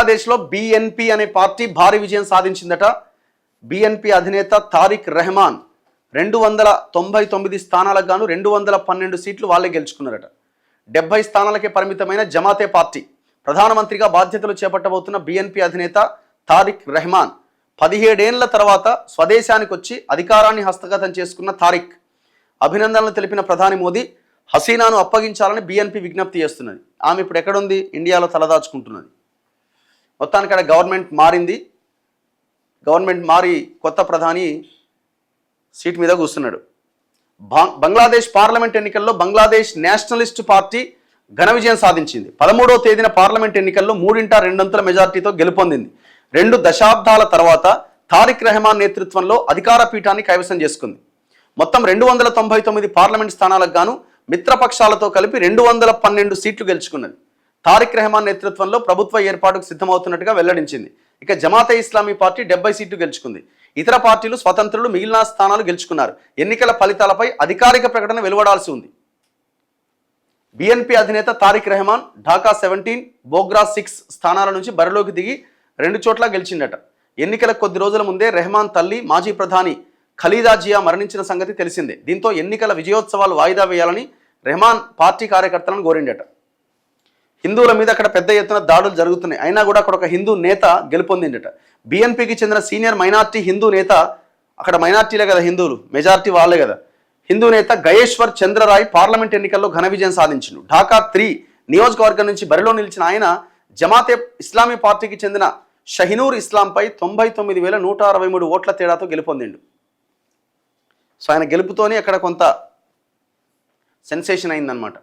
బంగ్లాదేశ్లో బిఎన్పి అనే పార్టీ భారీ విజయం సాధించిందట. బిఎన్పి అధినేత తారిక్ రెహమాన్ 299 స్థానాలకు గాను 212 సీట్లు వాళ్ళే గెలుచుకున్నారట. 70 స్థానాలకే పరిమితమైన జమాతే పార్టీ ప్రధానమంత్రిగా బాధ్యతలు చేపట్టబోతున్న బిఎన్పి అధినేత తారిక్ రెహమాన్ 17 ఏళ్ల తర్వాత స్వదేశానికి వచ్చి అధికారాన్ని హస్తగతం చేసుకున్న తారిక్ అభినందనలు తెలిపిన ప్రధాని మోదీ హసీనాను అప్పగించాలని బిఎన్పి విజ్ఞప్తి చేస్తున్నది. ఆమె ఇప్పుడు ఎక్కడుంది? ఇండియాలో తలదాచుకుంటున్నది. మొత్తానికి గవర్నమెంట్ మారింది. గవర్నమెంట్ మారి కొత్త ప్రధాని సీట్ మీద కూర్చున్నాడు. బంగ్లాదేశ్ పార్లమెంట్ ఎన్నికల్లో బంగ్లాదేశ్ నేషనలిస్ట్ పార్టీ ఘన విజయం సాధించింది. 13వ తేదీన పార్లమెంట్ ఎన్నికల్లో 3/2 మెజార్టీతో గెలుపొందింది. 2 దశాబ్దాల తర్వాత తారిక్ రెహమాన్ నేతృత్వంలో అధికార పీఠాన్ని కైవసం చేసుకుంది. మొత్తం 299 పార్లమెంట్ స్థానాలకు గాను మిత్రపక్షాలతో కలిపి 212 సీట్లు గెలుచుకున్నది. తారిక్ రెహమాన్ నేతృత్వంలో ప్రభుత్వ ఏర్పాటుకు సిద్ధమవుతున్నట్టుగా వెల్లడించింది. ఇక జమాతే ఇస్లామీ పార్టీ 70 సీట్లు గెలుచుకుంది. ఇతర పార్టీలు స్వతంత్రులు మిగిలిన స్థానాలు గెలుచుకున్నారు. ఎన్నికల ఫలితాలపై అధికారిక ప్రకటన వెలువడాల్సి ఉంది. బిఎన్పి అధినేత తారిక్ రెహమాన్ ఢాకా 17, బోగ్రా 6 స్థానాల నుంచి బరిలోకి దిగి 2 చోట్ల గెలిచిండట. ఎన్నికల కొద్ది రోజుల ముందే రెహమాన్ తల్లి మాజీ ప్రధాని ఖలీదా జియా మరణించిన సంగతి తెలిసిందే. దీంతో ఎన్నికల విజయోత్సవాలు వాయిదా వేయాలని రెహమాన్ పార్టీ కార్యకర్తలను కోరిండట. హిందువుల మీద అక్కడ పెద్ద ఎత్తున దాడులు జరుగుతున్నాయి. అయినా కూడా అక్కడ ఒక హిందూ నేత గెలుపొందిండట. బిఎన్పికి చెందిన సీనియర్ మైనార్టీ హిందూ నేత, అక్కడ మైనార్టీలే కదా హిందువులు, మెజార్టీ వాళ్ళే కదా, హిందూ నేత గయేశ్వర్ చంద్రరాయ్ పార్లమెంట్ ఎన్నికల్లో ఘన విజయం సాధించిండు. ఢాకా 3 నియోజకవర్గం నుంచి బరిలో నిలిచిన ఆయన జమాతే ఇస్లామీ పార్టీకి చెందిన షహినూర్ ఇస్లాంపై 99,163 ఓట్ల తేడాతో గెలుపొందిండు. సో ఆయన గెలుపుతోనే అక్కడ కొంత సెన్సేషన్ అయిందనమాట.